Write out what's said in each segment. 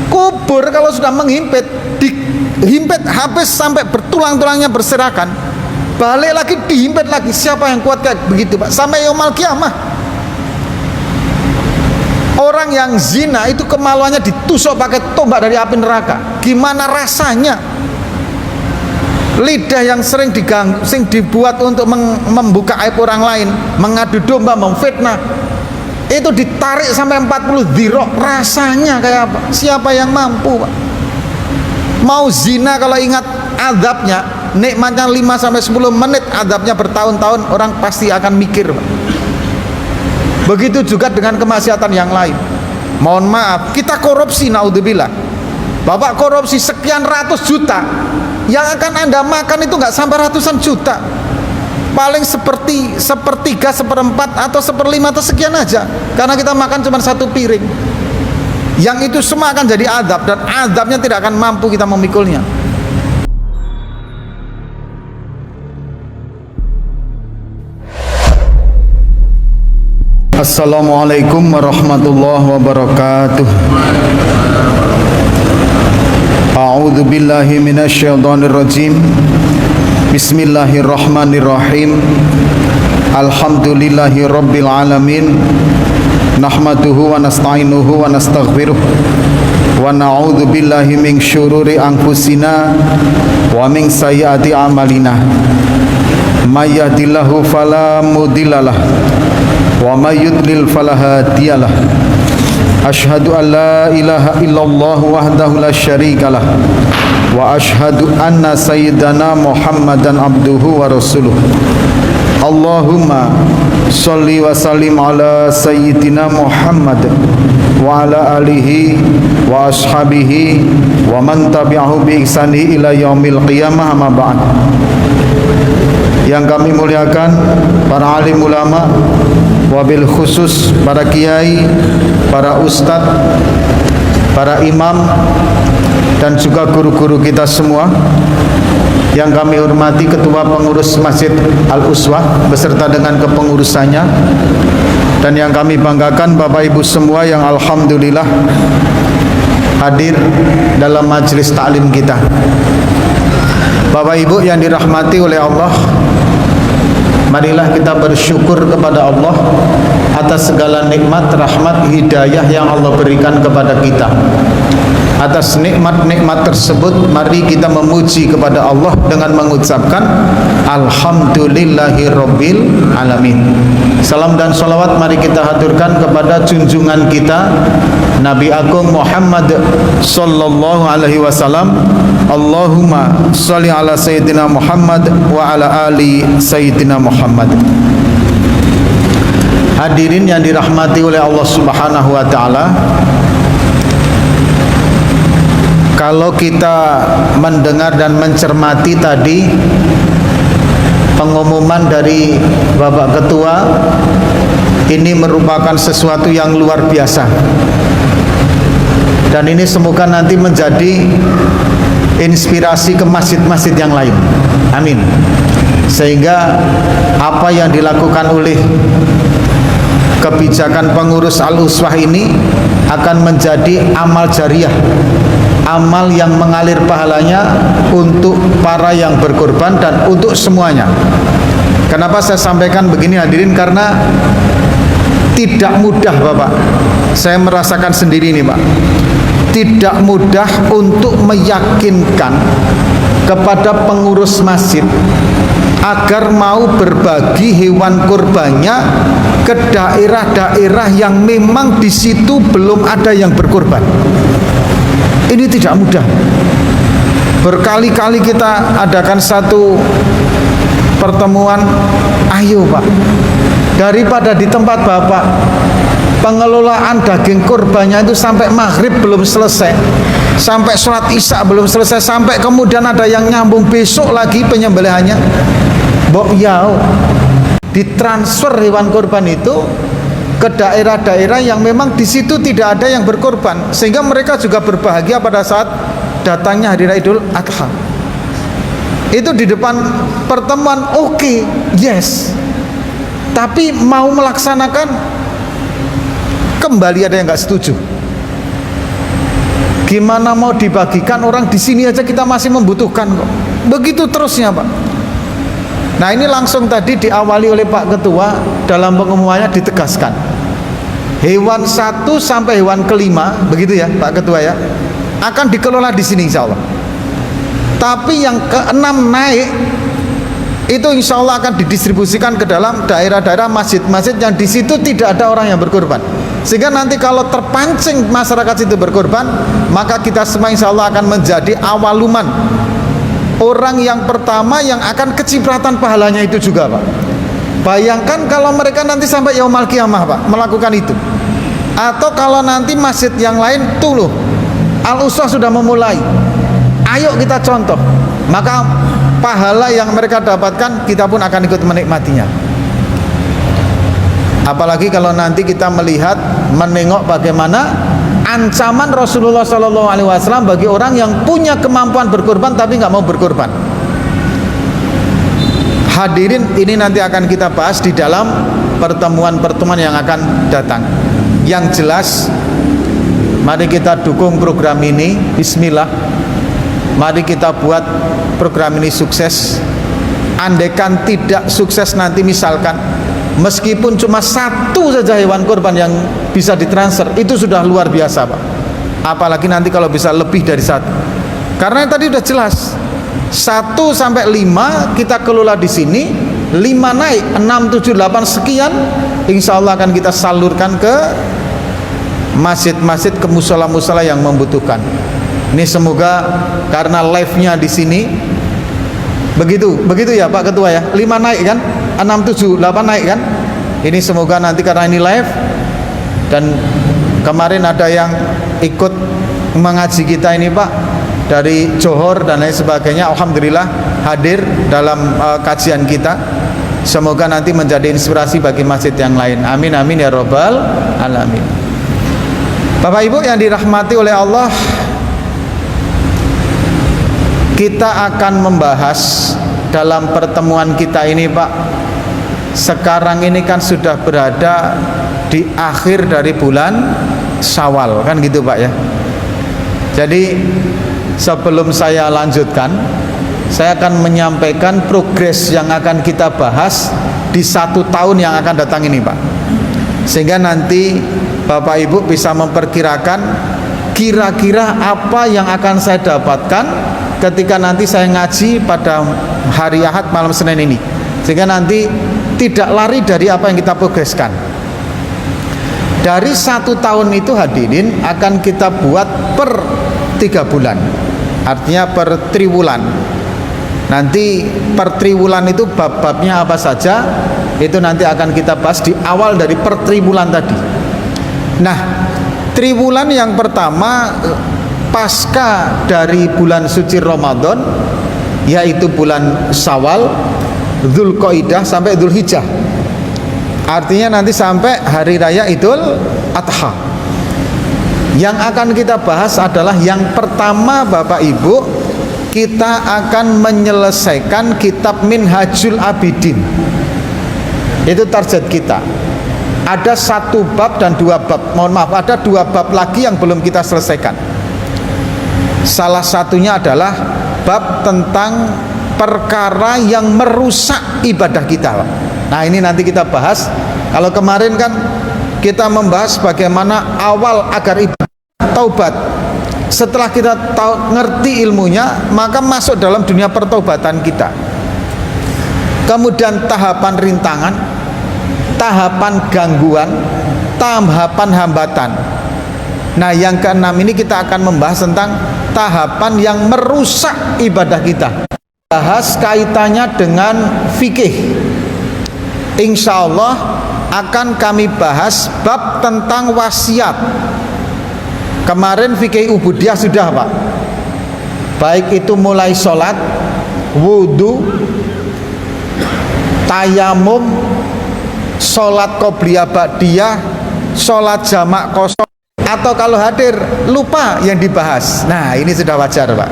Kubur kalau sudah menghimpit, dihimpit habis sampai bertulang-tulangnya berserakan, balik lagi dihimpit lagi. Siapa yang kuat kayak begitu, Pak? Sampai yaumul kiamah. Orang yang zina itu kemaluannya ditusuk pakai tombak dari api neraka. Gimana rasanya? Lidah yang sering diganggu, sering dibuat untuk membuka aib orang lain, mengadu domba, memfitnah, itu ditarik sampai 40 dhirok. Rasanya kayak apa? Siapa yang mampu, Pak? Mau zina kalau ingat azabnya, nikmatnya 5 sampai 10 menit, azabnya bertahun-tahun, orang pasti akan mikir, Pak. Begitu juga dengan kemaksiatan yang lain. Mohon maaf, kita korupsi, naudzubillah. Bapak korupsi sekian ratus juta, yang akan Anda makan itu nggak sampai ratusan juta, paling sepertiga, seperempat, atau seperlima, atau sekian aja, karena kita makan cuma satu piring. Yang itu semua akan jadi azab, dan azabnya tidak akan mampu kita memikulnya. Assalamualaikum warahmatullahi wabarakatuh. A'udzu billahi minasyaitonir rajim. Bismillahirrahmanirrahim. Alhamdulillahi rabbil alamin. Nahmaduhu wa nasta'inuhu wa nastaghfiruh. Wa na'udzu billahi min syururi anfusina wa min sayyiati a'malina. May yahdihillahu fala mudhillalah wa may yudlil fala hadiyalah. Asyhadu an la ilaha illallah wahdahu la syarikalah wa asyhadu anna sayyidana Muhammadan abduhu wa rasuluh. Allahumma sholli wa sallim ala sayyidina Muhammad wa ala alihi wa ashabihi wa man tabi'ahu bi ihsanihi ila yaumil qiyamah, amma ba'd. Yang kami muliakan para alim ulama, wabil khusus para kiai, para ustadz, para imam, dan juga guru-guru kita semua. Yang kami hormati Ketua Pengurus Masjid Al-Uswah beserta dengan kepengurusannya, dan yang kami banggakan Bapak Ibu semua yang alhamdulillah hadir dalam majelis taklim kita. Bapak Ibu yang dirahmati oleh Allah, marilah kita bersyukur kepada Allah atas segala nikmat, rahmat, hidayah yang Allah berikan kepada kita. Atas nikmat-nikmat tersebut, mari kita memuji kepada Allah dengan mengucapkan Alhamdulillahirabbil alamin. Salam dan salawat mari kita haturkan kepada junjungan kita Nabi Agung Muhammad sallallahu alaihi wasallam. Allahumma sholli ala sayyidina Muhammad wa ala ali sayyidina Muhammad. Hadirin yang dirahmati oleh Allah Subhanahu wa taala, kalau kita mendengar dan mencermati tadi pengumuman dari Bapak Ketua, ini merupakan sesuatu yang luar biasa, dan ini semoga nanti menjadi inspirasi ke masjid-masjid yang lain. Amin. Sehingga apa yang dilakukan oleh kebijakan pengurus Al-Uswah ini akan menjadi amal jariyah, amal yang mengalir pahalanya untuk para yang berkorban dan untuk semuanya. Kenapa saya sampaikan begini hadirin? Karena tidak mudah Bapak, saya merasakan sendiri ini Pak, tidak mudah untuk meyakinkan kepada pengurus masjid agar mau berbagi hewan kurbannya ke daerah-daerah yang memang di situ belum ada yang berkorban. Ini tidak mudah. Berkali-kali kita adakan satu pertemuan, ayo Pak, daripada di tempat Bapak pengelolaan daging kurbannya itu sampai maghrib belum selesai, sampai sholat isya belum selesai, sampai kemudian ada yang nyambung besok lagi penyembelihannya, mbok yau ditransfer hewan kurban itu ke daerah-daerah yang memang di situ tidak ada yang berkorban, sehingga mereka juga berbahagia pada saat datangnya hari raya Idul Adha. Itu di depan pertemuan, oke, yes, tapi mau melaksanakan kembali ada yang nggak setuju. Gimana mau dibagikan, orang di sini aja kita masih membutuhkan kok. Begitu terusnya Pak. Nah ini langsung tadi diawali oleh Pak Ketua dalam pengumumannya ditegaskan. Hewan 1 sampai hewan kelima, begitu ya Pak Ketua ya, akan dikelola di sini insya Allah. Tapi yang ke-6 naik itu insya Allah akan didistribusikan ke dalam daerah-daerah masjid-masjid yang di situ tidak ada orang yang berkorban. Sehingga nanti kalau terpancing masyarakat itu berkorban, maka kita semua insya Allah akan menjadi awaluman, orang yang pertama yang akan kecipratan pahalanya itu juga Pak. Bayangkan kalau mereka nanti sampai yaumul qiyamah Pak melakukan itu. Atau kalau nanti masjid yang lain tuh loh, Al-Uswah sudah memulai, ayo kita contoh, maka pahala yang mereka dapatkan kita pun akan ikut menikmatinya. Apalagi kalau nanti kita melihat, menengok bagaimana ancaman Rasulullah SAW bagi orang yang punya kemampuan berkorban tapi nggak mau berkorban. Hadirin, ini nanti akan kita bahas di dalam pertemuan-pertemuan yang akan datang. Yang jelas, mari kita dukung program ini. Bismillah, mari kita buat program ini sukses. Andaikan tidak sukses nanti, misalkan meskipun cuma 1 saja hewan kurban yang bisa ditransfer, itu sudah luar biasa Pak. Apalagi nanti kalau bisa lebih dari 1. Karena tadi sudah jelas, 1 sampai 5 kita kelola di sini, 5 naik 6, 7, 8 sekian, insya Allah akan kita salurkan ke masjid-masjid, ke musola-musola yang membutuhkan. Ini semoga karena live-nya di sini begitu ya Pak Ketua ya, 5 naik kan, 6, 7, 8 naik kan. Ini semoga nanti karena ini live, dan kemarin ada yang ikut mengaji kita ini Pak dari Johor dan lain sebagainya, alhamdulillah hadir dalam kajian kita. Semoga nanti menjadi inspirasi bagi masjid yang lain. Amin amin ya robbal alamin. Bapak Ibu yang dirahmati oleh Allah, kita akan membahas dalam pertemuan kita ini Pak, sekarang ini kan sudah berada di akhir dari bulan Syawal kan gitu Pak ya. Jadi sebelum saya lanjutkan, saya akan menyampaikan progres yang akan kita bahas di 1 tahun yang akan datang ini Pak, sehingga nanti Bapak Ibu bisa memperkirakan kira-kira apa yang akan saya dapatkan ketika nanti saya ngaji pada hari Ahad malam Senin ini, sehingga nanti tidak lari dari apa yang kita progreskan. Dari 1 tahun itu hadirin akan kita buat per 3 bulan, artinya per triwulan. Nanti per triwulan itu bab-babnya apa saja, itu nanti akan kita bahas di awal dari per triwulan tadi. Nah, triwulan yang pertama pasca dari bulan suci Ramadan, yaitu bulan Syawal, Dzulqa'dah sampai Dzulhijjah. Artinya nanti sampai hari raya Idul Adha. Yang akan kita bahas adalah yang pertama Bapak Ibu, kita akan menyelesaikan kitab Minhajul Abidin. Itu target kita. Ada 1 bab dan 2 bab, mohon maaf, ada 2 bab lagi yang belum kita selesaikan. Salah satunya adalah bab tentang perkara yang merusak ibadah kita. Nah ini nanti kita bahas. Kalau kemarin kan kita membahas bagaimana awal agar ibadah taubat. Setelah kita tahu, ngerti ilmunya, maka masuk dalam dunia pertaubatan kita. Kemudian tahapan rintangan, tahapan gangguan, tahapan hambatan. Nah yang ke-6 ini kita akan membahas tentang tahapan yang merusak ibadah kita. Bahas kaitannya dengan fikih. Insya Allah akan kami bahas bab tentang wasiat. Kemarin fikih ubudiyah sudah Pak, baik itu mulai sholat, wudhu, tayamum, sholat qobliyah ba'diyah, sholat jamak kosong, atau kalau hadir lupa yang dibahas. Nah ini sudah wajar Pak.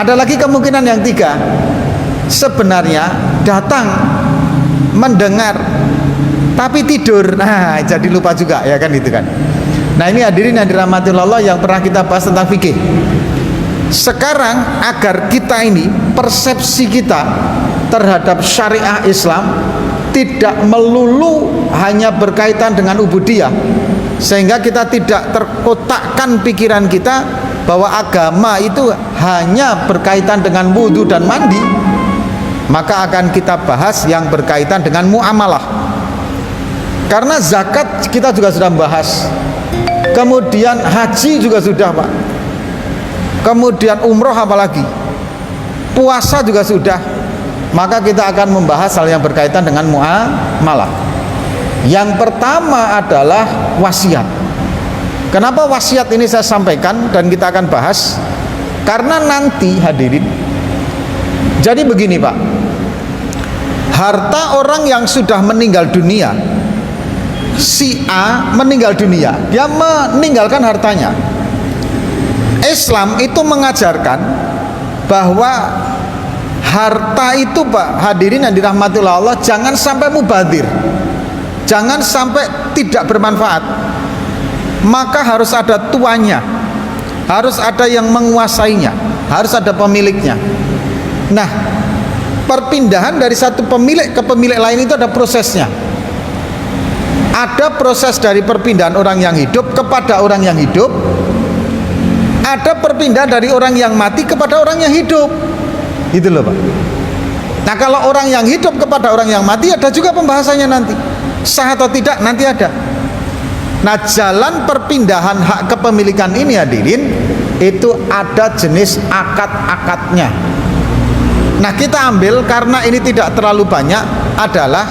Ada lagi kemungkinan yang 3, sebenarnya datang mendengar tapi tidur, nah jadi lupa juga ya kan gitu kan. Nah ini hadirin yang dirahmati Allah yang pernah kita bahas tentang fikih. Sekarang agar kita ini, persepsi kita terhadap syariah Islam tidak melulu hanya berkaitan dengan ubudiyah, sehingga kita tidak terkotakkan pikiran kita bahwa agama itu hanya berkaitan dengan wudhu dan mandi, maka akan kita bahas yang berkaitan dengan muamalah. Karena zakat kita juga sudah membahas, kemudian haji juga sudah Pak, kemudian umroh apalagi, puasa juga sudah. Maka kita akan membahas hal yang berkaitan dengan muamalah. Yang pertama adalah wasiat. Kenapa wasiat ini saya sampaikan dan kita akan bahas? Karena nanti hadirin, jadi begini Pak, harta orang yang sudah meninggal dunia, si A meninggal dunia, dia meninggalkan hartanya. Islam itu mengajarkan bahwa harta itu Pak, hadirin yang dirahmati Allah, jangan sampai mubadir, jangan sampai tidak bermanfaat. Maka harus ada tuannya, harus ada yang menguasainya, harus ada pemiliknya. Nah, perpindahan dari satu pemilik ke pemilik lain itu ada prosesnya. Ada proses dari perpindahan orang yang hidup kepada orang yang hidup, ada perpindahan dari orang yang mati kepada orang yang hidup. Gitu loh Pak. Nah kalau orang yang hidup kepada orang yang mati ada juga pembahasannya nanti, sah atau tidak nanti ada. Nah jalan perpindahan hak kepemilikan ini hadirin, itu ada jenis akad-akadnya. Nah kita ambil karena ini tidak terlalu banyak, adalah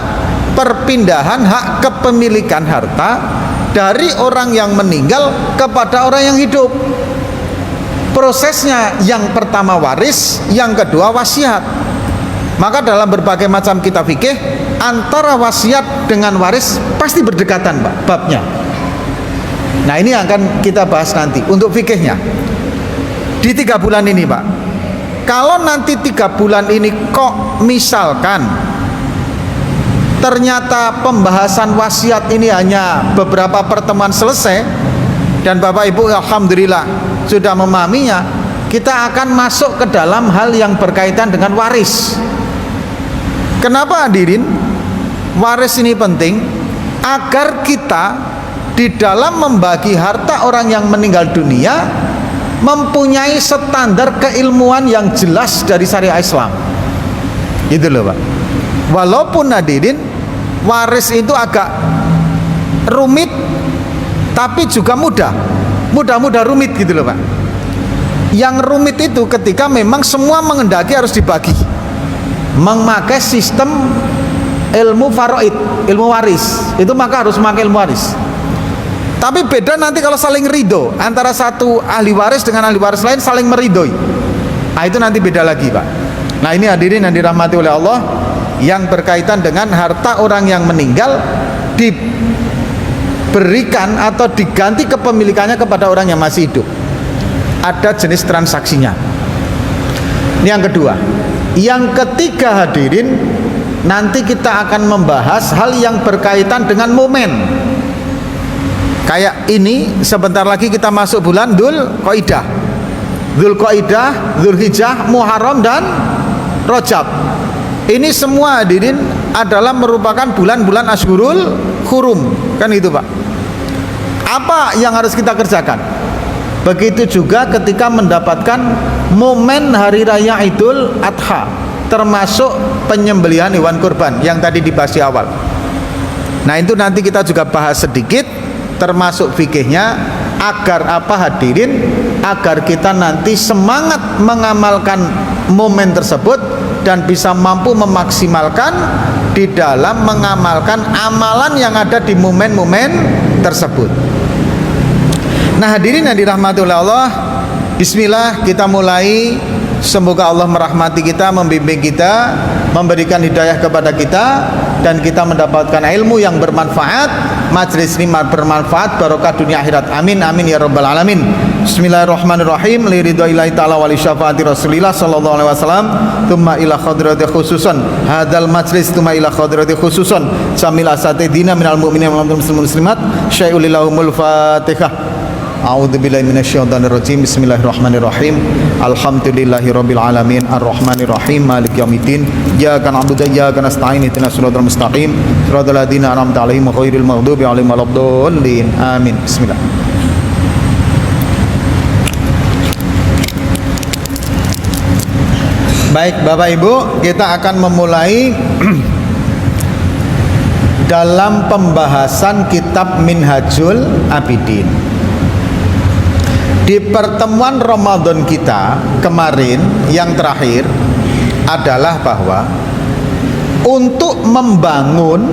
perpindahan hak kepemilikan harta dari orang yang meninggal kepada orang yang hidup. Prosesnya yang pertama waris, yang kedua wasiat. Maka dalam berbagai macam kitab fikih, antara wasiat dengan waris pasti berdekatan Pak, babnya. Nah ini akan kita bahas nanti untuk fikihnya di 3 bulan ini Pak. Kalau nanti 3 bulan ini kok misalkan ternyata pembahasan wasiat ini hanya beberapa pertemuan selesai dan Bapak Ibu alhamdulillah sudah memahaminya, kita akan masuk ke dalam hal yang berkaitan dengan waris. Kenapa hadirin? Waris ini penting agar kita di dalam membagi harta orang yang meninggal dunia mempunyai standar keilmuan yang jelas dari syariah Islam. Itu loh Pak. Walaupun hadirin waris itu agak rumit, tapi juga mudah rumit gitu loh Pak. Yang rumit itu ketika memang semua mengendaki harus dibagi, memakai sistem ilmu faraid, ilmu waris itu, maka harus memakai ilmu waris. Tapi beda nanti kalau saling ridho antara satu ahli waris dengan ahli waris lain, saling meridhoi. Nah itu nanti beda lagi Pak. Nah ini hadirin yang dirahmati oleh Allah, yang berkaitan dengan harta orang yang meninggal diberikan atau diganti kepemilikannya kepada orang yang masih hidup. Ada jenis transaksinya. Ini yang kedua. Yang ketiga hadirin, nanti kita akan membahas hal yang berkaitan dengan momen. Kayak ini sebentar lagi kita masuk bulan Dzulqa'dah, Dzulhijjah, Muharram dan Rajab. Ini semua hadirin adalah merupakan bulan-bulan Ashhurul Hurum, kan itu Pak. Apa yang harus kita kerjakan? Begitu juga ketika mendapatkan momen hari raya Idul Adha, termasuk penyembelihan hewan kurban yang tadi dibahas di awal. Nah itu nanti kita juga bahas sedikit, termasuk fikihnya, agar apa hadirin? Agar kita nanti semangat mengamalkan momen tersebut dan bisa mampu memaksimalkan di dalam mengamalkan amalan yang ada di momen-momen tersebut. Nah hadirin yang dirahmati oleh Allah, bismillah kita mulai Semoga Allah merahmati kita, membimbing kita, memberikan hidayah kepada kita, dan kita mendapatkan ilmu yang bermanfaat, majlis ini bermanfaat, barokah dunia akhirat. Amin amin ya rabbal alamin. Bismillahirrahmanirrahim. Li ridwaillahi ta'ala wa li syafaati Rasulillah sallallahu alaihi wasallam. Tsumma ila hadrati khususan hadzal majlis, tsumma ila hadrati khususan samil asatidina minal mu'minin wal muslimat syai'ul lahumul Fatihah. A'udzubillahi minasyaitonir rajim. Bismillahirrahmanirrahim. Alhamdulillahirabbil alamin arrahmanir rahim maliki yaumiddin. Iyyaka na'budu wa iyyaka nasta'in ihdinas siratal mustaqim siratal ladzina an'amta 'alaihim ghairil maghdubi 'alaihim waladdallin. Amin. Bismillah. Baik Bapak Ibu, kita akan memulai dalam pembahasan kitab Minhajul Abidin. Di pertemuan Ramadan kita kemarin yang terakhir adalah bahwa untuk membangun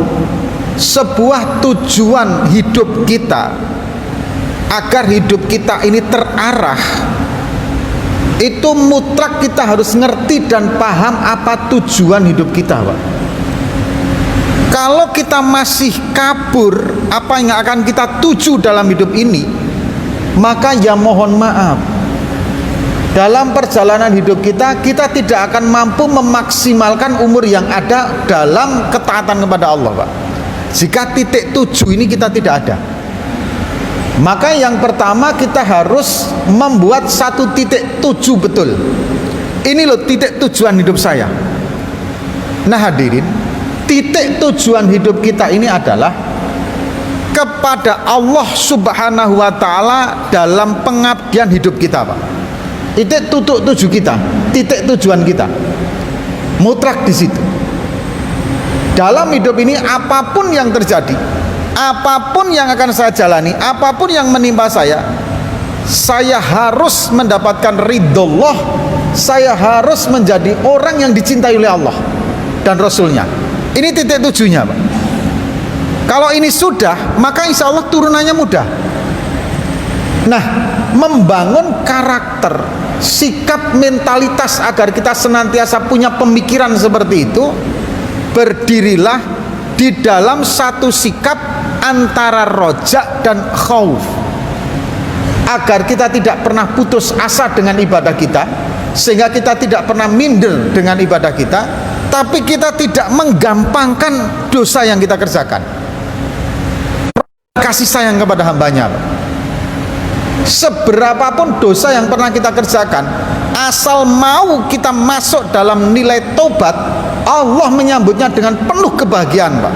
sebuah tujuan hidup kita agar hidup kita ini terarah, itu mutlak kita harus ngerti dan paham apa tujuan hidup kita, Pak. Kalau kita masih kabur apa yang akan kita tuju dalam hidup ini, maka ya mohon maaf, dalam perjalanan hidup kita tidak akan mampu memaksimalkan umur yang ada dalam ketaatan kepada Allah, Pak. Jika titik tuju ini kita tidak ada, maka yang pertama kita harus membuat satu titik tuju betul. Ini loh titik tujuan hidup saya. Nah hadirin, titik tujuan hidup kita ini adalah kepada Allah Subhanahu wa Ta'ala dalam pengabdian hidup kita, Pak. Titik tujuh kita, titik tujuan kita mutlak di situ. Dalam hidup ini apapun yang terjadi, apapun yang akan saya jalani, apapun yang menimpa saya harus mendapatkan ridho Allah, saya harus menjadi orang yang dicintai oleh Allah dan Rasulnya. Ini titik tujuannya, Pak. Kalau ini sudah, maka insya Allah turunannya mudah. Nah, membangun karakter, sikap, mentalitas agar kita senantiasa punya pemikiran seperti itu, berdirilah di dalam satu sikap antara roja dan khauf, agar kita tidak pernah putus asa dengan ibadah kita, sehingga kita tidak pernah minder dengan ibadah kita, tapi kita tidak menggampangkan dosa yang kita kerjakan. Kasih sayang kepada hambanya, Pak. Seberapapun dosa yang pernah kita kerjakan, asal mau kita masuk dalam nilai tobat, Allah menyambutnya dengan penuh kebahagiaan, Pak.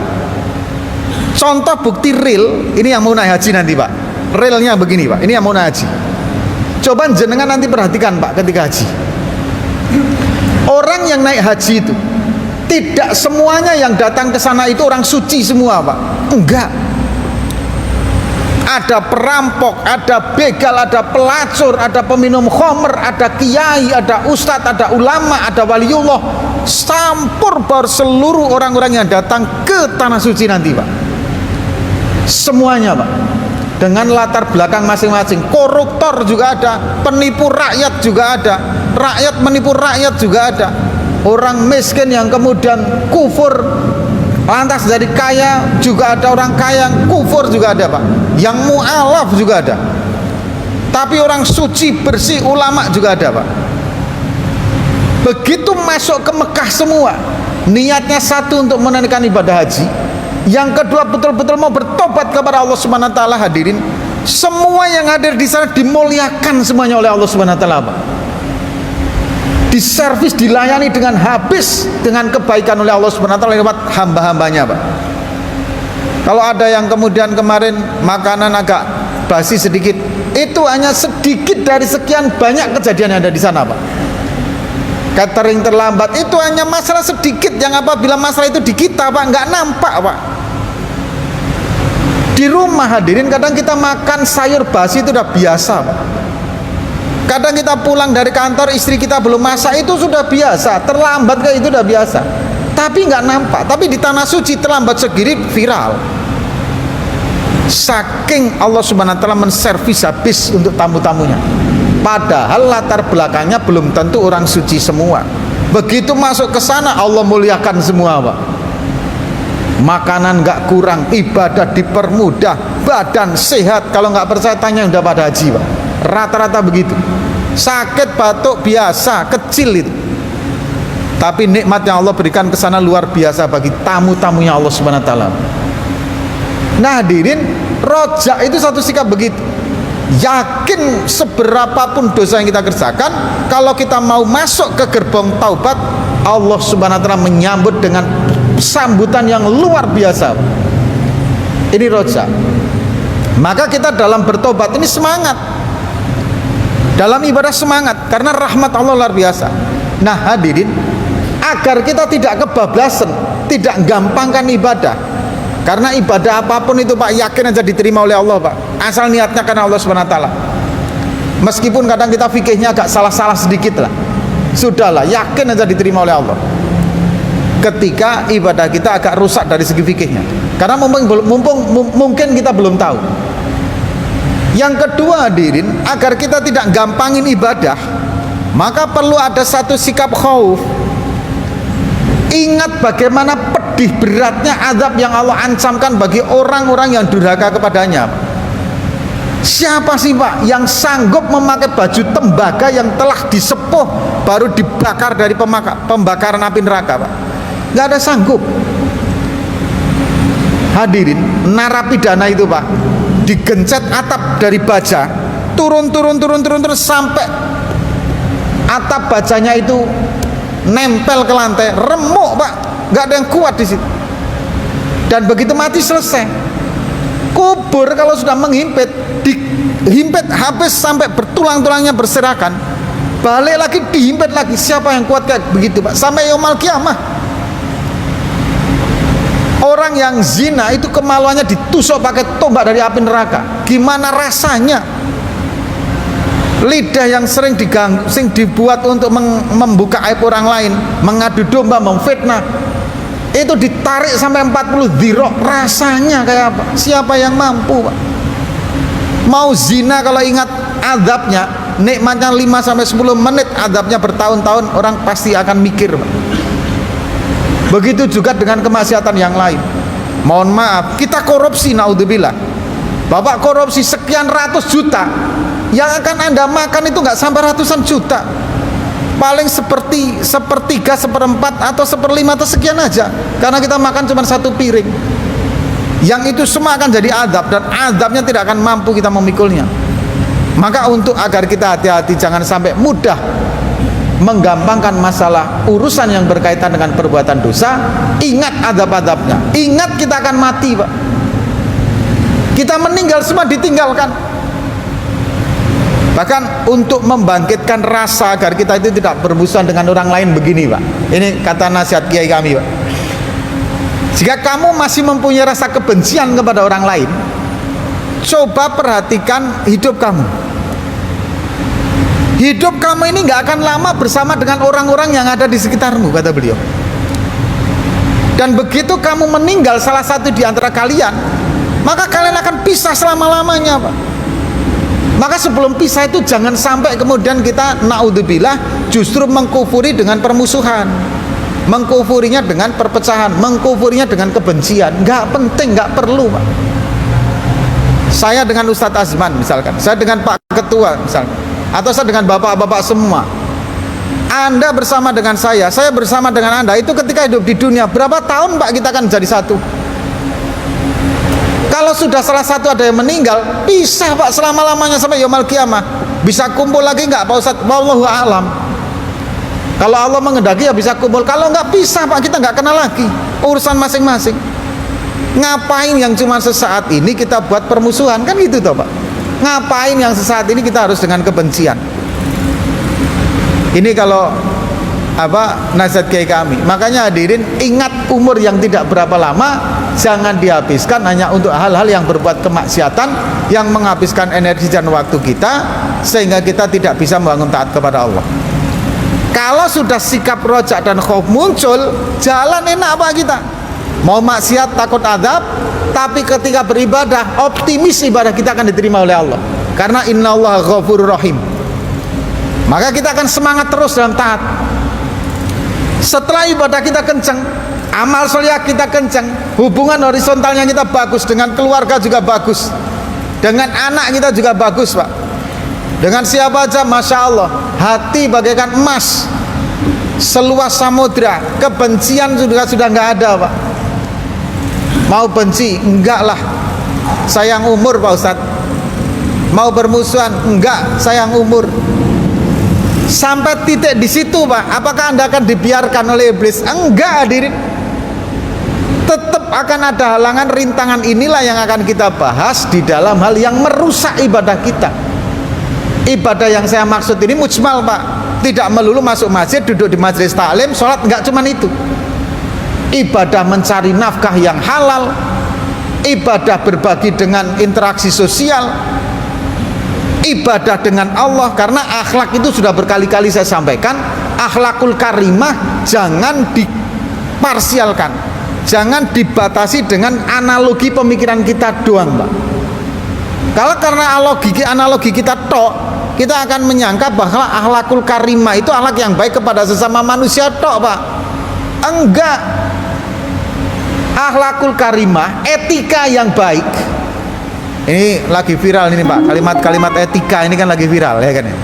Contoh bukti real, ini yang mau naik haji nanti, Pak. Realnya begini, Pak. Ini yang mau naik haji. Coba jenengan nanti perhatikan, Pak, ketika haji. Orang yang naik haji itu tidak semuanya yang datang ke sana itu orang suci semua, Pak. Enggak. Ada perampok, ada begal, ada pelacur, ada peminum khamr, ada kiai, ada ustadz, ada ulama, ada waliullah, campur baur seluruh orang-orang yang datang ke tanah suci nanti, Pak. Semuanya, Pak, dengan latar belakang masing-masing. Koruptor juga ada, penipu rakyat juga ada, rakyat menipu rakyat juga ada, orang miskin yang kemudian kufur lantas dari kaya juga ada, orang kaya yang kufur juga ada, Pak. Yang mu'alaf juga ada. Tapi orang suci bersih ulama juga ada, Pak. Begitu masuk ke Mekah semua, niatnya satu untuk menunaikan ibadah haji, yang kedua betul-betul mau bertobat kepada Allah Subhanahu wa Ta'ala. Hadirin, semua yang hadir di sana dimuliakan semuanya oleh Allah Subhanahu wa Ta'ala, Pak. Diservis, dilayani dengan habis dengan kebaikan oleh Allah Subhanahu wa Ta'ala lewat hamba-hambanya, Pak. Kalau ada yang kemudian kemarin makanan agak basi sedikit, itu hanya sedikit dari sekian banyak kejadian yang ada di sana, Pak. Catering terlambat itu hanya masalah sedikit yang apabila masalah itu di kita, Pak, nggak nampak, Pak. Di rumah hadirin kadang kita makan sayur basi itu udah biasa, Pak. Kadang kita pulang dari kantor, istri kita belum masak, itu sudah biasa. Terlambat kayak itu udah biasa. Tapi nggak nampak. Tapi di tanah suci terlambat segini viral. Saking Allah Subhanahu wa Ta'ala menservis habis untuk tamu-tamunya. padahal latar belakangnya belum tentu orang suci semua. Begitu masuk ke sana Allah muliakan semua, Pak. Makanan nggak kurang, ibadah dipermudah, badan sehat. Kalau nggak percaya tanya yang udah pada haji, Pak. Rata-rata begitu. Sakit batuk biasa, kecil itu. Tapi nikmat yang Allah berikan ke sana luar biasa bagi tamu-tamunya Allah Subhanahu wa taala. Nah, hadirin, rojak itu satu sikap begitu. Yakin seberapapun dosa yang kita kerjakan, kalau kita mau masuk ke gerbong taubat, Allah Subhanahu wa taala menyambut dengan sambutan yang luar biasa. Ini rojak. Maka kita dalam bertobat ini semangat, dalam ibadah semangat, karena rahmat Allah luar biasa. Nah, hadirin, agar kita tidak kebablasan, tidak gampangkan ibadah, karena ibadah apapun itu, Pak, yakin aja diterima oleh Allah, Pak, asal niatnya karena Allah Subhanahu wa taala. Meskipun kadang kita fikihnya agak salah-salah sedikit lah, sudahlah, yakin aja diterima oleh Allah. Ketika ibadah kita agak rusak dari segi fikihnya, karena mungkin kita belum tahu. Yang kedua, hadirin, agar kita tidak gampangin ibadah, maka perlu ada satu sikap khauf. Ingat bagaimana pedih beratnya azab yang Allah ancamkan bagi orang-orang yang durhaka kepadanya. Siapa sih, Pak, yang sanggup memakai baju tembaga yang telah disepuh baru dibakar dari pembakaran api neraka, Pak? Nggak ada sanggup. Hadirin, narapidana itu, Pak, digencet atap dari baja, turun sampai atap bajanya itu nempel ke lantai, remuk, Pak, nggak ada yang kuat di situ. Dan begitu mati selesai. Kubur kalau sudah menghimpit, dihimpit habis sampai bertulang-tulangnya berserakan, balik lagi dihimpit lagi. Siapa yang kuat kayak begitu, Pak? Sampai yaumul kiamah. Orang yang zina itu kemaluannya ditusuk pakai tombak dari api neraka. Gimana rasanya? Lidah yang sering diganggu, sering dibuat untuk membuka aib orang lain, mengadu domba, memfitnah, itu ditarik sampai 40 dhirah. Rasanya kayak apa? Siapa yang mampu, Pak? Mau zina kalau ingat azabnya, nikmatnya 5 sampai 10 menit, azabnya bertahun-tahun, orang pasti akan mikir, Pak. Begitu juga dengan kemaksiatan yang lain. Mohon maaf, kita korupsi, naudzubillah. Bapak korupsi sekian ratus juta, yang akan Anda makan itu nggak sampai ratusan juta, paling sepertiga, seperempat, atau seperlima, atau sekian aja, karena kita makan cuma satu piring. Yang itu semua akan jadi azab, dan azabnya tidak akan mampu kita memikulnya. Maka untuk agar kita hati-hati, jangan sampai mudah menggampangkan masalah urusan yang berkaitan dengan perbuatan dosa. Ingat azab-azabnya, ingat kita akan mati, Pak. Kita meninggal semua ditinggalkan. Bahkan untuk membangkitkan rasa agar kita itu tidak bermusuhan dengan orang lain, begini, Pak, ini kata nasihat kiai kami, Pak. Jika kamu masih mempunyai rasa kebencian kepada orang lain, coba perhatikan hidup kamu. Hidup kamu ini nggak akan lama bersama dengan orang-orang yang ada di sekitarmu, kata beliau. Dan begitu kamu meninggal salah satu di antara kalian, maka kalian akan pisah selama-lamanya, Pak. Maka sebelum pisah itu jangan sampai kemudian kita naudzubillah justru mengkufuri dengan permusuhan, mengkufurinya dengan perpecahan, mengkufurinya dengan kebencian. Nggak penting, nggak perlu, Pak. Saya dengan Ustadz Azman misalkan, saya dengan Pak Ketua misalkan, atau saya dengan bapak-bapak semua, Anda bersama dengan saya bersama dengan Anda, itu ketika hidup di dunia berapa tahun, Pak, kita akan jadi satu. Kalau sudah salah satu ada yang meninggal, pisah, Pak, selama-lamanya sampai yaumul kiamah. Bisa kumpul lagi nggak, Pak Ustadz? Wallahu a'lam. Kalau Allah mengendaki ya bisa kumpul, kalau nggak pisah, Pak, kita nggak kenal lagi, urusan masing-masing. Ngapain yang cuma sesaat ini kita buat permusuhan, kan gitu toh, Pak? Ngapain yang sesaat ini kita harus dengan kebencian? Ini kalau nasihat kiai kami. Makanya hadirin, ingat umur yang tidak berapa lama jangan dihabiskan hanya untuk hal-hal yang berbuat kemaksiatan, yang menghabiskan energi dan waktu kita, sehingga kita tidak bisa membangun taat kepada Allah. Kalau sudah sikap rojak dan khauf muncul, jalan enak, Pak, kita. Mau maksiat takut azab, tapi ketika beribadah optimis ibadah kita akan diterima oleh Allah, karena innallaha ghafurur rahim. maka kita akan semangat terus dalam taat. Setelah ibadah kita kencang, amal soleh kita kencang, hubungan horizontalnya kita bagus, dengan keluarga juga bagus, dengan anak kita juga bagus Pak, dengan siapa aja Masya Allah, hati bagaikan emas, seluas samudra, kebencian sudah nggak ada Pak. Mau benci? Enggak lah, sayang umur Pak Ustadz. Mau bermusuhan? Enggak, sayang umur. Sampai titik di situ Pak, apakah Anda akan dibiarkan oleh iblis? Enggak hadirin. Tetap akan ada halangan, rintangan. Inilah yang akan kita bahas di dalam hal yang merusak ibadah kita. Ibadah yang saya maksud ini mujmal Pak, tidak melulu masuk masjid, duduk di majelis taklim, sholat, enggak cuman itu. Ibadah mencari nafkah yang halal, ibadah berbagi dengan interaksi sosial, ibadah dengan Allah. Karena akhlak itu sudah berkali-kali saya sampaikan, akhlakul karimah jangan diparsialkan, jangan dibatasi dengan analogi pemikiran kita doang Pak. Kalau karena analogi kita tok, kita akan menyangka bahwa akhlakul karimah itu akhlak yang baik kepada sesama manusia tok Pak. Enggak. Akhlakul karimah, etika yang baik. Ini lagi viral ini Pak, kalimat-kalimat etika ini kan lagi viral ya kan ya.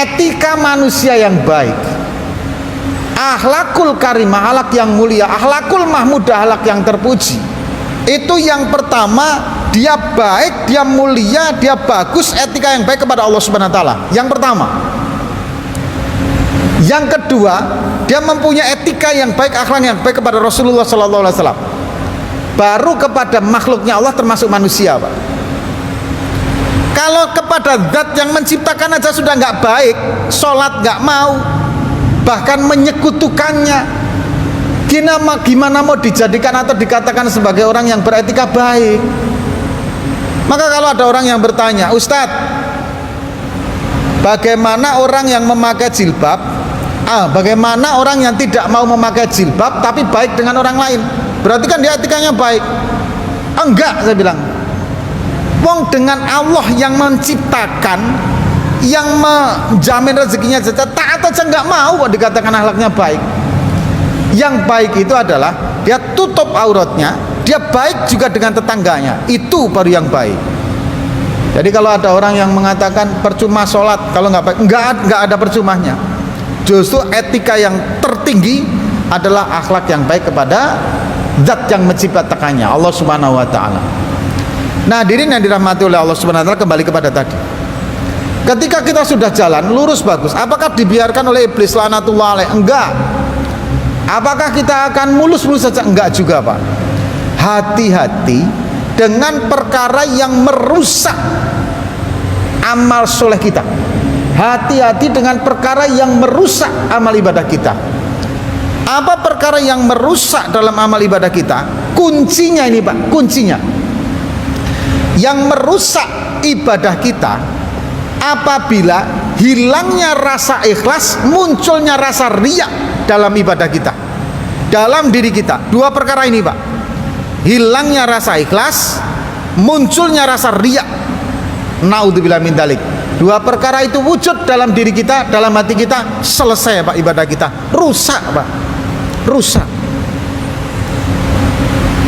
Etika manusia yang baik, akhlakul karimah, akhlak yang mulia, akhlakul mahmudah, akhlak yang terpuji. Itu yang pertama, dia baik, dia mulia, dia bagus, etika yang baik kepada Allah Subhanahu wa taala. Yang pertama. Yang kedua, dia mempunyai etika yang baik, akhlak yang baik kepada Rasulullah sallallahu alaihi wasallam. Baru kepada makhluknya Allah termasuk manusia Pak. Kalau kepada zat yang menciptakan aja sudah nggak baik, sholat nggak mau, bahkan menyekutukannya, gimana mau dijadikan atau dikatakan sebagai orang yang beretika baik? Maka kalau ada orang yang bertanya, Ustadz, bagaimana orang yang memakai jilbab, bagaimana orang yang tidak mau memakai jilbab tapi baik dengan orang lain? Berarti kan dia etikanya baik. Enggak, saya bilang. Wong dengan Allah yang menciptakan, yang menjamin rezekinya saja, taat aja enggak mau kok dikatakan akhlaknya baik. Yang baik itu adalah dia tutup auratnya, dia baik juga dengan tetangganya. Itu baru yang baik. Jadi kalau ada orang yang mengatakan percuma sholat kalau nggak baik, enggak ada percumanya. Justru etika yang tertinggi adalah akhlak yang baik kepada zat yang menciptakannya, Allah Subhanahu wa taala. Nah, hadirin yang dirahmati oleh Allah Subhanahu wa taala, kembali kepada tadi. Ketika kita sudah jalan lurus bagus, apakah dibiarkan oleh iblis laknatullah alaih? Enggak. Apakah kita akan mulus-mulus saja? Enggak juga Pak. Hati-hati dengan perkara yang merusak amal soleh kita. Hati-hati dengan perkara yang merusak amal ibadah kita. Apa perkara yang merusak dalam amal ibadah kita? Kuncinya ini Pak, kuncinya. Yang merusak ibadah kita apabila hilangnya rasa ikhlas, munculnya rasa riya dalam ibadah kita, dalam diri kita. Dua perkara ini Pak, hilangnya rasa ikhlas, munculnya rasa riya. Naudzubillah min dzalik. Dua perkara itu wujud dalam diri kita, dalam hati kita, selesai Pak ibadah kita, rusak Pak, rusak.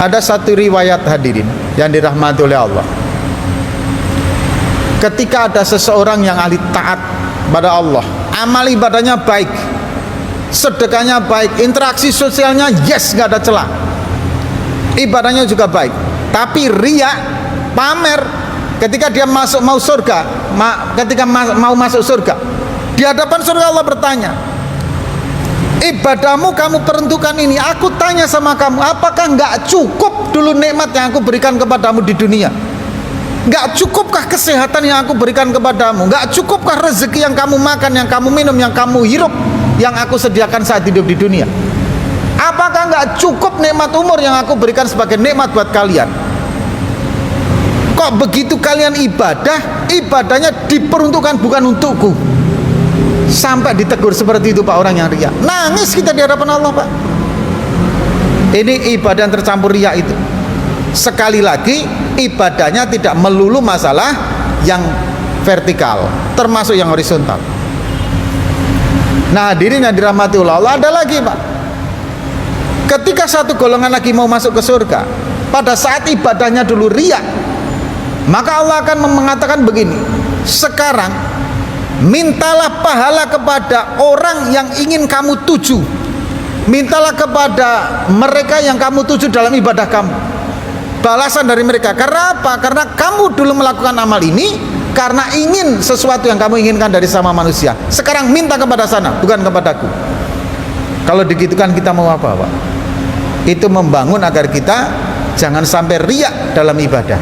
Ada satu riwayat hadirin yang dirahmati oleh Allah. Ketika ada seseorang yang ahli taat pada Allah, amal ibadahnya baik, sedekahnya baik, interaksi sosialnya yes, nggak ada celah, ibadahnya juga baik, tapi riya, pamer. Ketika dia mau surga, ketika mau masuk surga, di hadapan surga Allah bertanya, ibadahmu kamu peruntukkan ini, aku tanya sama kamu, apakah nggak cukup dulu nikmat yang aku berikan kepadamu di dunia? Nggak cukupkah kesehatan yang aku berikan kepadamu? Nggak cukupkah rezeki yang kamu makan, yang kamu minum, yang kamu hirup, yang aku sediakan saat hidup di dunia? Apakah nggak cukup nikmat umur yang aku berikan sebagai nikmat buat kalian? Kok begitu kalian ibadah, ibadahnya diperuntukkan bukan untukku? Sampai ditegur seperti itu Pak orang yang riya. Nangis kita di hadapan Allah Pak. Ini ibadah yang tercampur riya itu. Sekali lagi, ibadahnya tidak melulu masalah yang vertikal, termasuk yang horizontal. Nah, hadirin yang dirahmati Allah, ada lagi Pak. Ketika satu golongan lagi mau masuk ke surga, pada saat ibadahnya dulu riya, maka Allah akan mengatakan begini, sekarang mintalah pahala kepada orang yang ingin kamu tuju, mintalah kepada mereka yang kamu tuju dalam ibadah kamu, balasan dari mereka. Karena apa? Karena kamu dulu melakukan amal ini karena ingin sesuatu yang kamu inginkan dari sama manusia. Sekarang minta kepada sana, bukan kepadaku. Kalau digitukan kita mau apa Pak? Itu membangun agar kita jangan sampai riya dalam ibadah.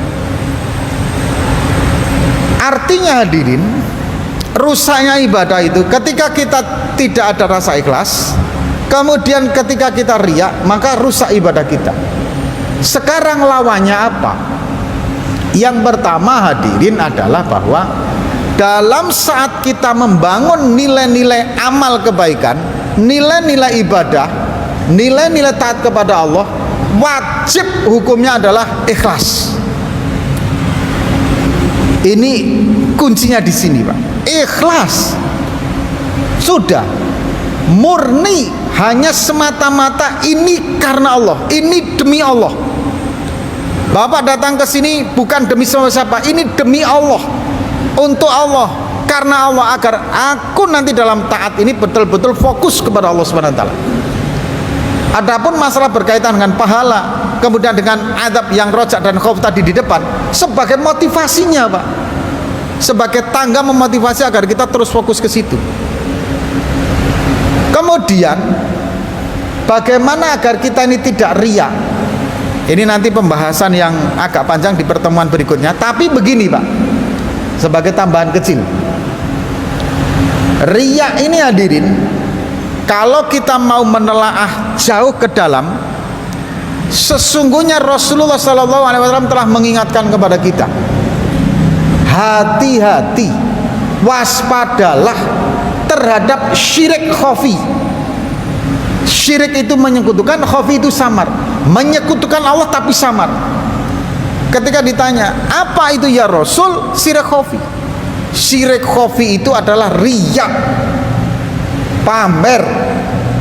Artinya hadirin, rusaknya ibadah itu ketika kita tidak ada rasa ikhlas, kemudian ketika kita riya, maka rusak ibadah kita. Sekarang lawannya apa? Yang pertama hadirin adalah bahwa dalam saat kita membangun nilai-nilai amal kebaikan, nilai-nilai ibadah, nilai-nilai taat kepada Allah, wajib hukumnya adalah ikhlas. Ini kuncinya di sini Pak. Ikhlas. Sudah murni, hanya semata-mata ini karena Allah, ini demi Allah. Bapak datang ke sini bukan demi siapa-siapa, ini demi Allah, untuk Allah, karena Allah, agar aku nanti dalam taat ini betul-betul fokus kepada Allah Subhanahu wa taala. Adapun masalah berkaitan dengan pahala, kemudian dengan adab yang rojak dan khauf tadi di depan, sebagai motivasinya Pak, sebagai tangga memotivasi agar kita terus fokus ke situ. Kemudian bagaimana agar kita ini tidak riya? Ini nanti pembahasan yang agak panjang di pertemuan berikutnya. Tapi begini Pak, sebagai tambahan kecil, riya ini hadirin, kalau kita mau menelaah jauh ke dalam, sesungguhnya Rasulullah SAW telah mengingatkan kepada kita, hati-hati, waspadalah terhadap syirik khafi. Syirik itu menyekutukan, khafi itu samar, menyekutukan Allah tapi samar. Ketika ditanya, apa itu ya Rasul syirik khafi? Syirik khafi itu adalah riya, pamer,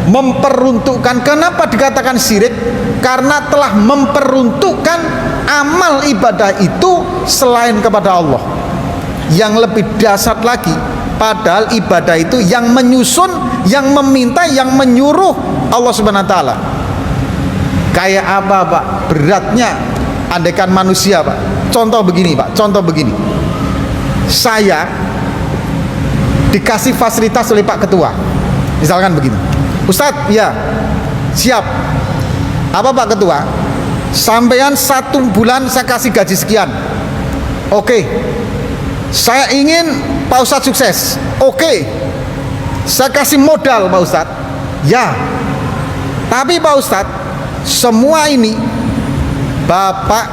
memperuntukkan. Kenapa dikatakan syirik? Karena telah memperuntukkan amal ibadah itu selain kepada Allah. Yang lebih dahsyat lagi, padahal ibadah itu yang menyusun, yang meminta, yang menyuruh Allah Subhanahu wa taala. Kayak apa Pak beratnya andaikan manusia Pak? Contoh begini Pak, contoh begini. Saya dikasih fasilitas oleh Pak Ketua, misalkan begini, Ustadz, ya siap. Apa Pak Ketua? Sampean 1 bulan saya kasih gaji sekian. Oke. Saya ingin Pak Ustadz sukses. Oke. Saya kasih modal Pak Ustadz. Ya. Tapi Pak Ustadz, semua ini Bapak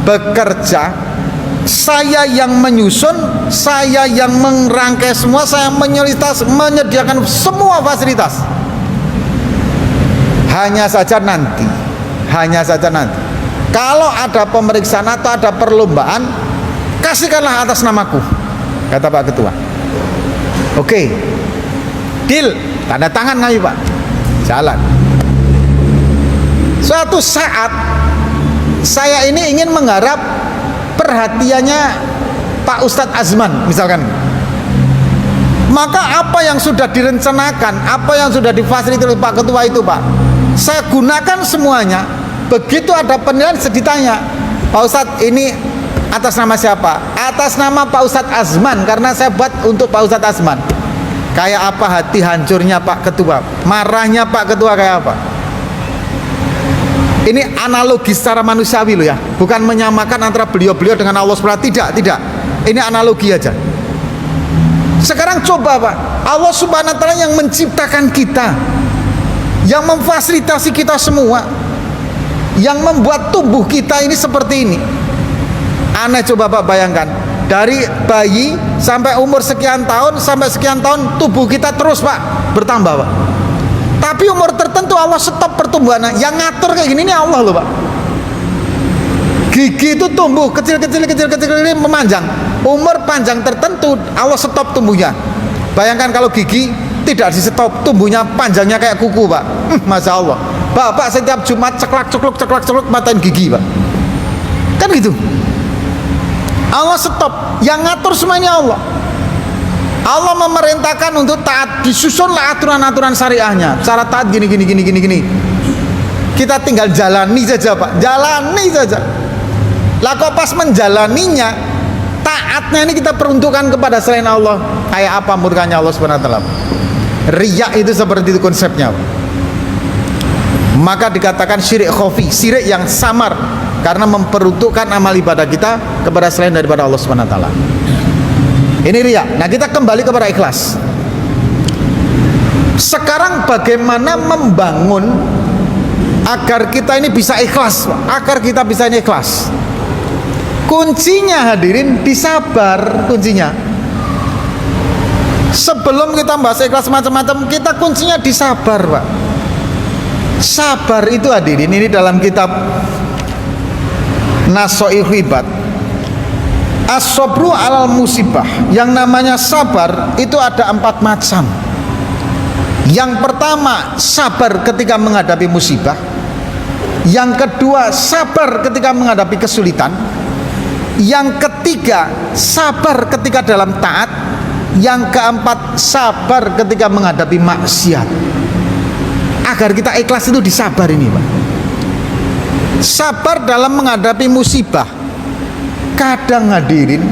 bekerja, saya yang menyusun, saya yang merangkai semua, saya menyediakan semua fasilitas. Hanya saja nanti kalau ada pemeriksaan atau ada perlombaan, kasihkanlah atas namaku, kata Pak Ketua. Oke, deal, tanda tangan kami Pak, jalan. Suatu saat saya ini ingin mengharap perhatiannya Pak Ustadz Azman misalkan. Maka apa yang sudah direncanakan, apa yang sudah difasilitasi oleh Pak Ketua itu Pak, saya gunakan semuanya. Begitu ada penilaian, saya ditanya, Pak Ustadz ini atas nama siapa? Atas nama Pak Ustadz Azman, karena saya buat untuk Pak Ustadz Azman. Kayak apa hati hancurnya Pak Ketua, marahnya Pak Ketua kayak apa? Ini analogi secara manusiawi loh ya, bukan menyamakan antara beliau-beliau dengan Allah SWT. Tidak. Ini analogi aja. Sekarang coba Pak, Allah Subhanahu wa taala yang menciptakan kita, yang memfasilitasi kita semua, yang membuat tubuh kita ini seperti ini. Aneh coba Pak bayangkan, dari bayi sampai umur sekian tahun, sampai sekian tahun tubuh kita terus Pak bertambah Pak. Tapi umur tertentu Allah stop pertumbuhannya. Yang ngatur kayak gini ini Allah loh Pak. Gigi itu tumbuh kecil memanjang. umur panjang tertentu Allah stop tumbuhnya. Bayangkan kalau gigi tidak di stop, tumbuhnya panjangnya kayak kuku, Pak. Masya Allah. Bapak setiap Jumat ceklak cekluk matain gigi, Pak. Kan gitu. Allah stop, yang ngatur semuanya Allah. Allah memerintahkan untuk taat, disusunlah aturan-aturan syariahnya. Cara taat gini. Kita tinggal jalani saja, Pak. Jalani saja. Lah kok pas menjalaninya, taatnya ini kita peruntukkan kepada selain Allah. Kayak apa murkanya Allah Subhanahu wa taala? Riya itu seperti itu konsepnya, Pak. Maka dikatakan syirik khafi, syirik yang samar, karena memperuntukkan amal ibadah kita kepada selain daripada Allah Subhanahu wa taala. Ini riya. Nah, kita kembali kepada ikhlas. Sekarang bagaimana membangun agar kita ini bisa ikhlas, agar kita bisa ini ikhlas? Kuncinya hadirin disabar, kuncinya. Sebelum kita bahas ikhlas macam-macam, kita kuncinya disabar, Pak. Sabar itu hadirin, ini dalam kitab Nasoih Ibad, As-sabru alal musibah. Yang namanya sabar itu ada 4 macam. Yang pertama, sabar ketika menghadapi musibah. Yang kedua, sabar ketika menghadapi kesulitan. Yang ketiga, sabar ketika dalam taat. Yang keempat, sabar ketika menghadapi maksiat. Agar kita ikhlas itu disabar ini, Pak. Sabar dalam menghadapi musibah. Kadang hadirin,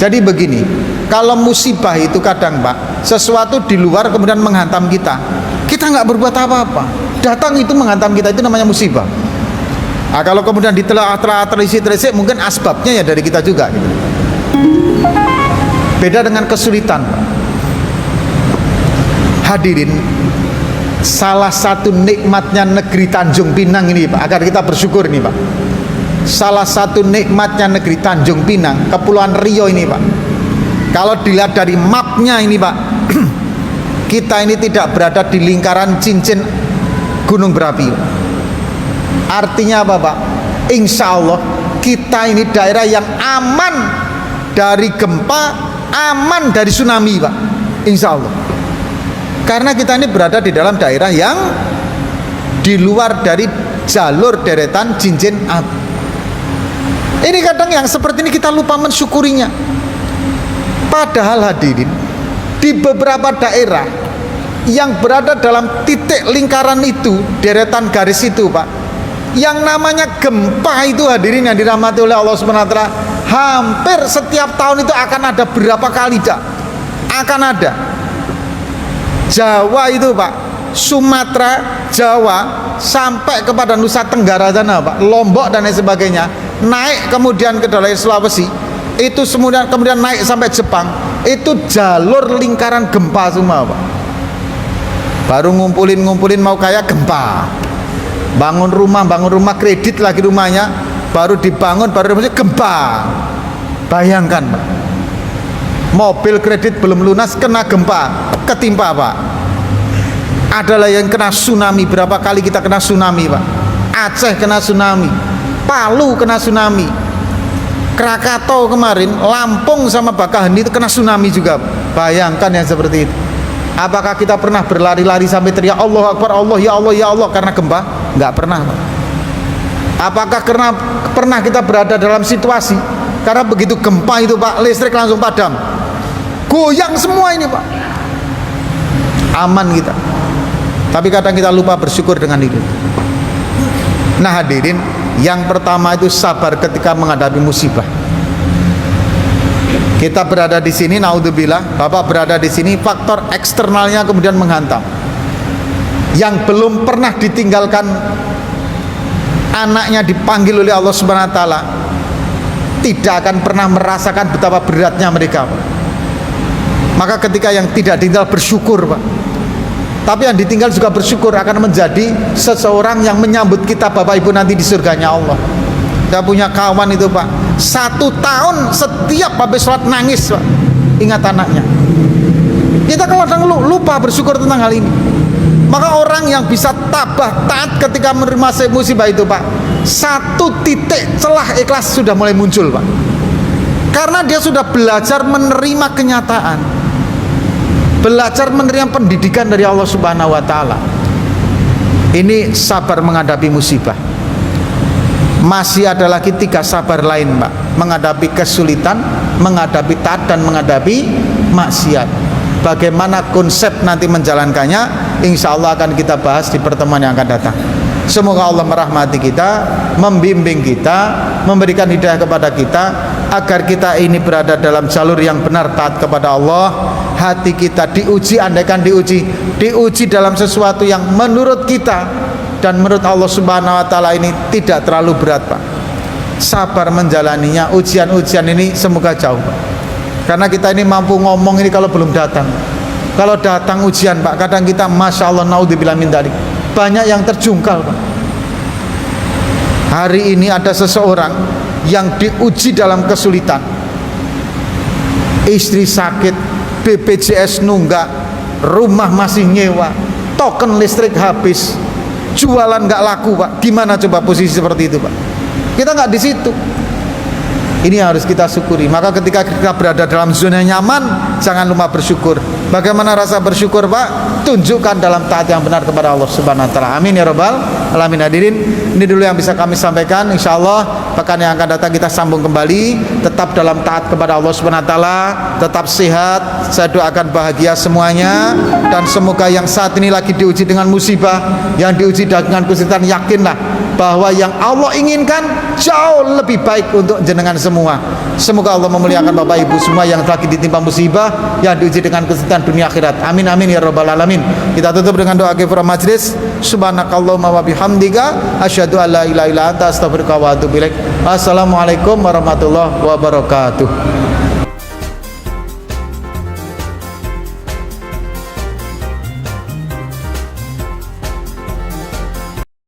jadi begini, kalau musibah itu kadang, Pak, sesuatu di luar kemudian menghantam kita, kita nggak berbuat apa-apa, datang itu menghantam kita, itu namanya musibah. Nah, kalau kemudian ditelaah telisik, mungkin asbabnya ya dari kita juga gitu. Beda dengan kesulitan, Pak. Hadirin, salah satu nikmatnya negeri Tanjung Pinang ini, Pak, agar kita bersyukur nih, Pak. Salah satu nikmatnya negeri Tanjung Pinang, Kepulauan Riau ini, Pak. Kalau dilihat dari mapnya ini, Pak, kita ini tidak berada di lingkaran cincin gunung berapi. Artinya apa, Pak? Insya Allah kita ini daerah yang aman dari gempa, aman dari tsunami, Pak. Insya Allah. Karena kita ini berada di dalam daerah yang di luar dari jalur deretan cincin api. Ini kadang yang seperti ini kita lupa mensyukurinya. Padahal hadirin, di beberapa daerah yang berada dalam titik lingkaran itu, deretan garis itu, Pak, yang namanya gempa itu hadirin yang dirahmati oleh Allah Subhanahu wa taala, hampir setiap tahun itu akan ada berapa kali, Dak? Akan ada. Jawa itu, Pak, Sumatera, Jawa, sampai kepada Nusa Tenggara sana, Pak, Lombok dan lain sebagainya, naik kemudian ke daerah Sulawesi, itu kemudian naik sampai Jepang, itu jalur lingkaran gempa semua, Pak. Baru ngumpulin mau kayak gempa, bangun rumah kredit lagi rumahnya, baru dibangun, baru gempa. Bayangkan, Pak, mobil kredit belum lunas kena gempa, ketimpa, Pak. Adalah yang kena tsunami, berapa kali kita kena tsunami, Pak. Aceh kena tsunami, Palu kena tsunami, Krakatau kemarin, Lampung sama Bakaheni itu kena tsunami juga. Bayangkan yang seperti itu. Apakah kita pernah berlari-lari sampai teriak Allah Akbar, Allah ya Allah ya Allah karena gempa? Enggak pernah, Pak. Apakah pernah kita berada dalam situasi karena begitu gempa itu, Pak, listrik langsung padam, goyang semua ini, Pak? Aman kita. Tapi kadang kita lupa bersyukur dengan itu. Nah, hadirin, yang pertama itu sabar ketika menghadapi musibah. Kita berada di sini, naudzubillah, Bapak berada di sini, faktor eksternalnya kemudian menghantam. Yang belum pernah ditinggalkan anaknya dipanggil oleh Allah Subhanahu wa taala, tidak akan pernah merasakan betapa beratnya mereka, Pak. Maka ketika yang tidak ditinggal bersyukur, Pak. Tapi yang ditinggal juga bersyukur, akan menjadi seseorang yang menyambut kita, Bapak Ibu, nanti di surganya Allah. Kita punya kawan itu, Pak, 1 tahun setiap habis sholat nangis, Pak, ingat anaknya. Kita kadang lupa bersyukur tentang hal ini. Maka orang yang bisa tabah taat ketika menerima musibah itu, Pak, 1 titik celah ikhlas sudah mulai muncul, Pak. Karena dia sudah belajar menerima kenyataan, belajar menerima pendidikan dari Allah Subhanahu wa taala. Ini sabar menghadapi musibah. Masih ada lagi 3 sabar lain, Pak, menghadapi kesulitan, menghadapi taat, dan menghadapi maksiat. Bagaimana konsep nanti menjalankannya, insya Allah akan kita bahas di pertemuan yang akan datang. Semoga Allah merahmati kita, membimbing kita, memberikan hidayah kepada kita, agar kita ini berada dalam jalur yang benar, taat kepada Allah. Hati kita diuji, andaikan diuji dalam sesuatu yang menurut kita dan menurut Allah Subhanahu wa taala ini tidak terlalu berat, Pak. Sabar menjalaninya. Ujian-ujian ini semoga jauh, Pak. Karena kita ini mampu ngomong ini kalau belum datang. Kalau datang ujian, Pak, kadang kita masya Allah, naudzubillah min dzalik, banyak yang terjungkal, Pak. Hari ini ada seseorang yang diuji dalam kesulitan. Istri sakit, BPJS nunggak, rumah masih nyewa, token listrik habis, jualan nggak laku, Pak. Gimana coba posisi seperti itu, Pak? Kita nggak di situ. Ini harus kita syukuri. Maka ketika kita berada dalam zona nyaman, jangan lupa bersyukur. Bagaimana rasa bersyukur, Pak? Tunjukkan dalam taat yang benar kepada Allah Subhanahu wa taala. Amin ya rabbal alamin. Hadirin, ini dulu yang bisa kami sampaikan. Insya Allah pekan yang akan datang kita sambung kembali. Tetap dalam taat kepada Allah Subhanahu wa taala, tetap sehat. Saya doakan bahagia semuanya, dan semoga yang saat ini lagi diuji dengan musibah, yang diuji dengan kesulitan, yakinlah bahwa yang Allah inginkan jauh lebih baik untuk jenengan semua. Semoga Allah memuliakan Bapak Ibu semua yang lagi ditimpa musibah, yang diuji dengan kesulitan dunia akhirat. Amin amin ya rabbal alamin. Kita tutup dengan doa kifarah majlis. Subhanakallahumma wa bihamdika asyhadu an la ilaha illa anta astaghfiruka wa atubu ilaik. Assalamualaikum warahmatullahi wabarakatuh.